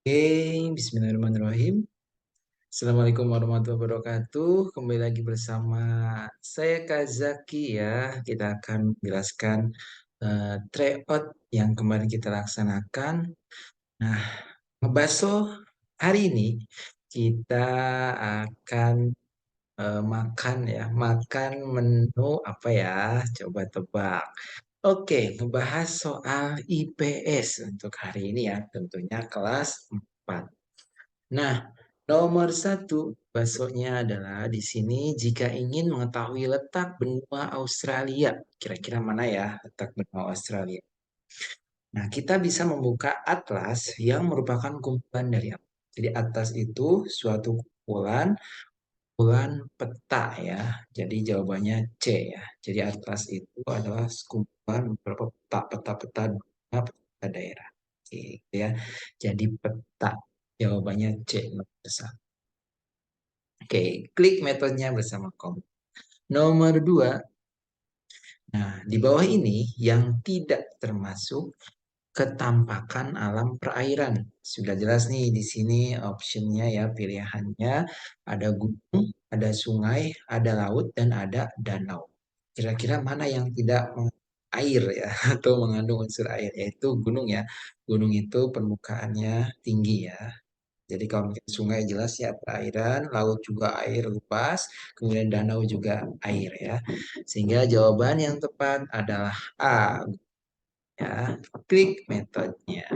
Bismillahirrahmanirrahim. Assalamualaikum warahmatullahi wabarakatuh. Kembali lagi bersama saya Kak Zaki ya. Kita akan menjelaskan tryout yang kemarin kita laksanakan. Nah, ngebaso hari ini kita akan makan ya. Makan menu apa ya? Coba tebak. Oke, ngebahas soal IPS untuk hari ini ya. Tentunya kelas 4. Nah, nomor satu baksonya adalah di sini jika ingin mengetahui letak benua Australia. Kira-kira mana ya letak benua Australia? Nah, kita bisa membuka atlas yang merupakan kumpulan dari apa? Jadi atlas itu suatu kumpulan peta ya. Jadi jawabannya C ya. Jadi atlas itu adalah kumpulan beberapa peta-peta dunia, peta daerah. Oke, gitu ya. Jadi peta. Jawabannya C nomor satu. Oke, klik metodenya bersama kamu. Nomor dua, nah di bawah ini yang tidak termasuk ketampakan alam perairan. Sudah jelas nih di sini optionnya ya pilihannya ada gunung, ada sungai, ada laut dan ada danau. Kira-kira mana yang tidak air ya atau mengandung unsur air yaitu gunung ya. Gunung itu permukaannya tinggi ya. Jadi kalau misalnya sungai jelas ya perairan, laut juga air luas, kemudian danau juga air ya. Sehingga jawaban yang tepat adalah A ya. Klik metodenya.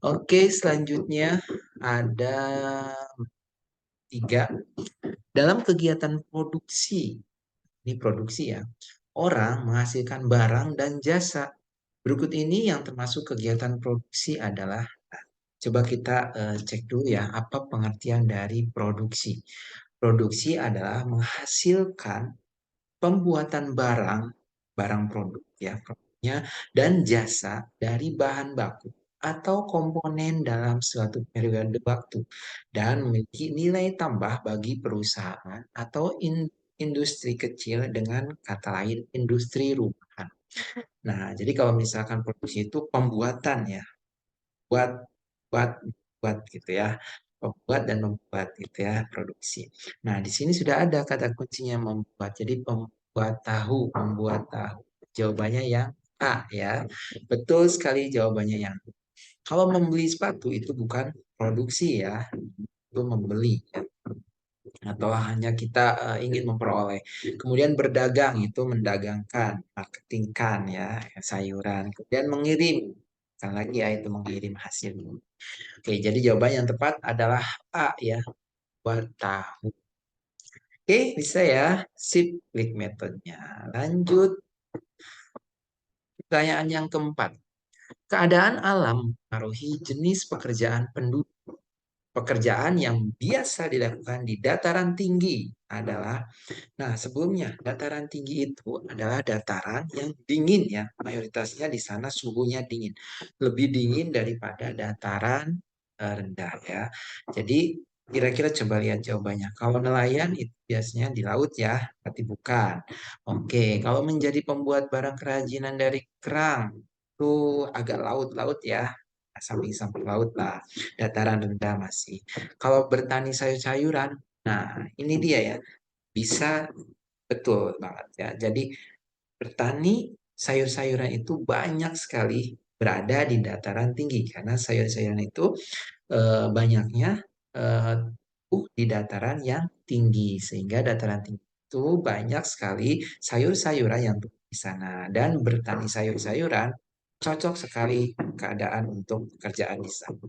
Oke, selanjutnya ada tiga. Dalam kegiatan produksi, ini produksi ya, orang menghasilkan barang dan jasa. Berikut ini yang termasuk kegiatan produksi adalah, coba kita cek dulu ya, apa pengertian dari produksi. Produksi adalah menghasilkan pembuatan barang, barang produk ya, produknya, dan jasa dari bahan baku atau komponen dalam suatu periode waktu dan memiliki nilai tambah bagi perusahaan atau industri kecil dengan kata lain industri rumahan. Nah, jadi kalau misalkan produksi itu pembuatan ya, buat buat buat gitu ya, membuat dan membuat gitu ya, produksi. Nah, di sini sudah ada kata kuncinya membuat. Jadi membuat tahu. Jawabannya yang A ya. Betul sekali jawabannya yang A. Kalau membeli sepatu itu bukan produksi ya, itu membeli ya. Atau hanya kita ingin memperoleh. Kemudian berdagang itu mendagangkan, marketingkan ya, sayuran. Kemudian mengirim, kan lagi ya itu mengirim hasil. Oke, jadi jawaban yang tepat adalah A ya, buat tahu. Oke, bisa ya. Sip, klik metodenya. Lanjut, pertanyaan yang keempat. Keadaan alam mempengaruhi jenis pekerjaan penduduk. Pekerjaan yang biasa dilakukan di dataran tinggi adalah, nah sebelumnya dataran tinggi itu adalah dataran yang dingin ya, mayoritasnya di sana suhunya dingin, lebih dingin daripada dataran rendah ya. Jadi kira-kira coba lihat jawabannya. Kalau nelayan itu biasanya di laut ya, tapi bukan. Oke, kalau menjadi pembuat barang kerajinan dari kerang itu agak laut-laut ya, samping-samping laut lah, dataran rendah masih. Kalau bertani sayur-sayuran, nah ini dia ya, bisa betul banget ya. Jadi bertani sayur-sayuran itu banyak sekali berada di dataran tinggi karena sayur-sayuran itu banyaknya eh, di dataran yang tinggi sehingga dataran tinggi itu banyak sekali sayur-sayuran yang tumbuh di sana dan bertani sayur-sayuran cocok sekali keadaan untuk pekerjaan di sana.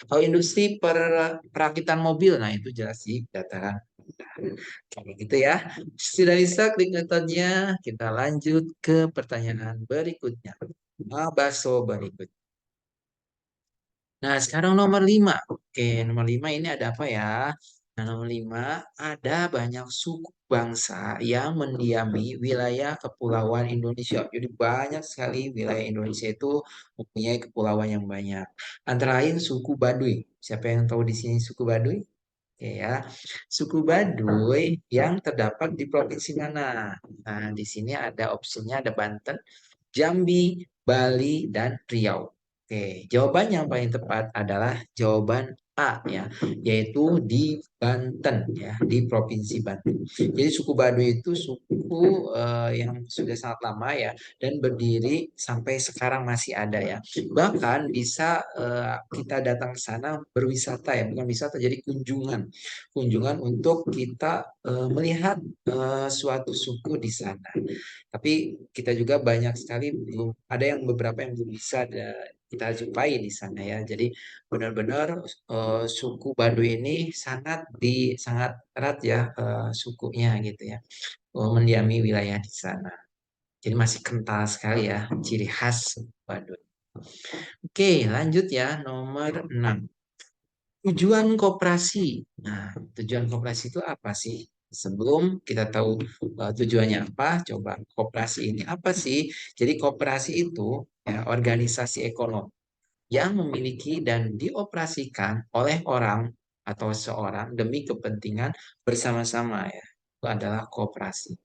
Kalau industri perakitan mobil, nah itu jelas sih dataran rendah. Kayak gitu ya. Sudah bisa klik metodenya. Kita lanjut ke pertanyaan berikutnya. Bakso berikut. Nah, sekarang nomor 5. Oke, nomor 5 ini ada apa ya? Nah, nomor 5 ada banyak suku bangsa yang mendiami wilayah kepulauan Indonesia. Jadi banyak sekali wilayah Indonesia itu mempunyai kepulauan yang banyak. Antara lain suku Baduy. Siapa yang tahu di sini suku Baduy? Oke ya, suku Baduy yang terdapat di provinsi mana? Nah, di sini ada opsinya ada Banten, Jambi, Bali, dan Riau. Oke, jawaban yang paling tepat adalah jawaban A ya, yaitu di Banten ya, di Provinsi Banten. Jadi suku Baduy itu suku yang sudah sangat lama ya dan berdiri sampai sekarang masih ada ya. Bahkan bisa kita datang ke sana berwisata ya, bukan wisata jadi kunjungan. Kunjungan untuk kita melihat suatu suku di sana. Tapi kita juga banyak sekali belum ada yang beberapa yang belum bisa kita jumpai di sana ya. Jadi benar-benar suku Baduy ini sangat erat ya sukunya gitu ya. Mendiami wilayah di sana. Jadi masih kental sekali ya ciri khas suku Baduy. Oke, lanjut ya nomor 6. Tujuan koperasi. Nah, tujuan koperasi itu apa sih? Sebelum kita tahu tujuannya apa, coba koperasi ini apa sih? Jadi koperasi itu ya, organisasi ekonomi yang memiliki dan dioperasikan oleh orang atau seorang demi kepentingan bersama-sama ya. Itu adalah koperasi.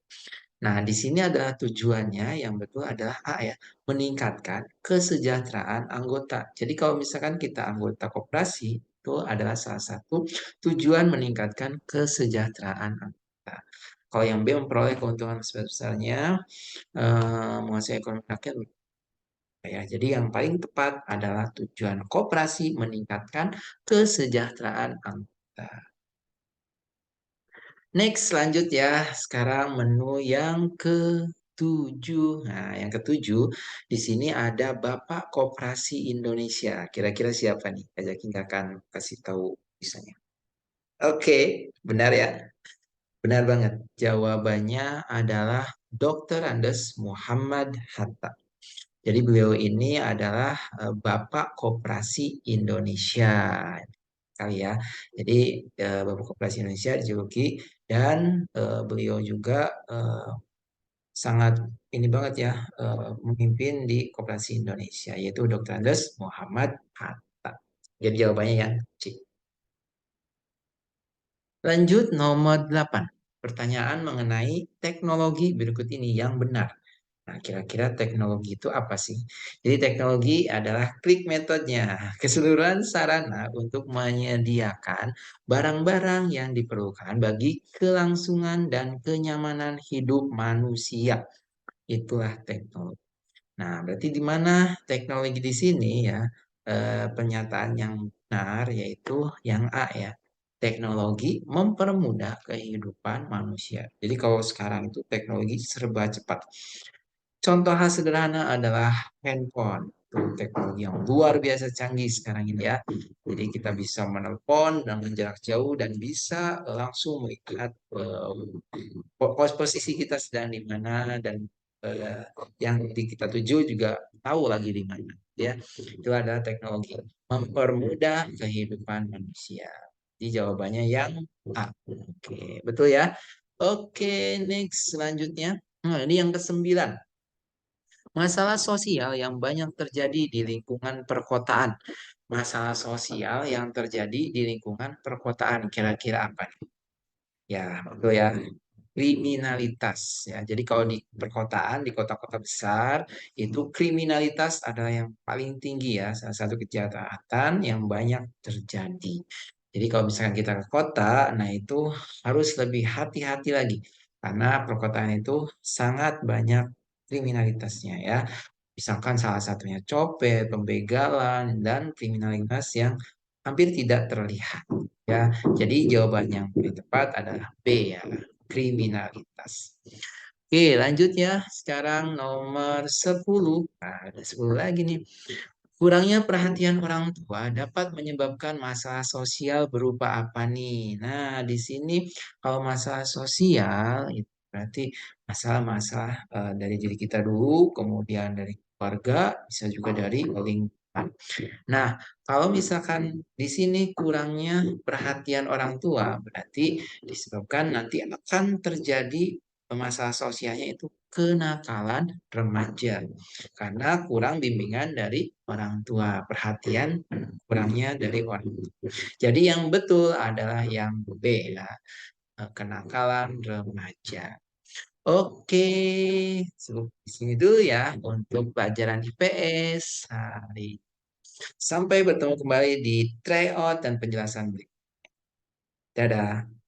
Nah, di sini adalah tujuannya yang betul adalah A ya, meningkatkan kesejahteraan anggota. Jadi kalau misalkan kita anggota koperasi, itu adalah salah satu tujuan meningkatkan kesejahteraan anggota. Kalau yang B memperoleh keuntungan sebesar-besarnya, menguasai ekonomi rakyat, ya. Jadi yang paling tepat adalah tujuan koperasi meningkatkan kesejahteraan anggota. Next, lanjut ya. Sekarang menu yang ketujuh. Nah, yang ketujuh, di sini ada Bapak Koperasi Indonesia. Kira-kira siapa nih? Kak Jaki nggak akan kasih tahu misalnya. Oke, benar ya. Benar banget. Jawabannya adalah Dr. Andes Muhammad Hatta. Jadi beliau ini adalah Bapak Koperasi Indonesia kali ya. Jadi Bapak Koperasi Indonesia dijuluki dan beliau juga sangat ini banget ya memimpin di Koperasi Indonesia yaitu Dr. Andes Muhammad Hatta. Jadi jawabannya yang C. Lanjut nomor 8. Pertanyaan mengenai teknologi berikut ini yang benar. Nah, kira-kira teknologi itu apa sih? Jadi teknologi adalah klik metodenya, keseluruhan sarana untuk menyediakan barang-barang yang diperlukan bagi kelangsungan dan kenyamanan hidup manusia. Itulah teknologi. Nah, berarti di mana teknologi di sini ya? Pernyataan yang benar yaitu yang A ya. Teknologi mempermudah kehidupan manusia. Jadi kalau sekarang itu teknologi serba cepat. Contoh hal sederhana adalah handphone. Itu teknologi yang luar biasa canggih sekarang ini ya. Jadi kita bisa menelpon dengan jarak jauh dan bisa langsung melihat posisi kita sedang di mana dan yang kita tuju juga tahu lagi di mana. Ya, itu adalah teknologi mempermudah kehidupan manusia. Jadi jawabannya yang A. Oke, betul ya. Oke, next selanjutnya. Nah, ini yang kesembilan. Masalah sosial yang banyak terjadi di lingkungan perkotaan. Masalah sosial yang terjadi di lingkungan perkotaan. Kira-kira apa nih? Ya, betul ya. Kriminalitas ya. Jadi kalau di perkotaan, di kota-kota besar, itu kriminalitas adalah yang paling tinggi ya. Salah satu kejahatan yang banyak terjadi. Jadi kalau misalkan kita ke kota, nah itu harus lebih hati-hati lagi. Karena perkotaan itu sangat banyak kriminalitasnya ya. Misalkan salah satunya copet, pembegalan, dan kriminalitas yang hampir tidak terlihat. Ya, jadi jawaban yang paling tepat adalah B ya, kriminalitas. Oke, lanjut ya. Sekarang nomor 10. Nah, ada 10 lagi nih. Kurangnya perhatian orang tua dapat menyebabkan masalah sosial berupa apa nih? Nah, di sini kalau masalah sosial itu berarti masalah-masalah dari diri kita dulu, kemudian dari keluarga, bisa juga dari lingkungan. Nah, kalau misalkan di sini kurangnya perhatian orang tua, berarti disebabkan nanti akan terjadi masalah sosialnya itu kenakalan remaja karena kurang bimbingan dari orang tua, perhatian kurangnya dari orang tua. Jadi yang betul adalah yang B ya, kenakalan remaja. Oke, cukup di sini dulu ya untuk pelajaran IPS hari. Sampai bertemu kembali di tryout dan penjelasan berikut. Dadah.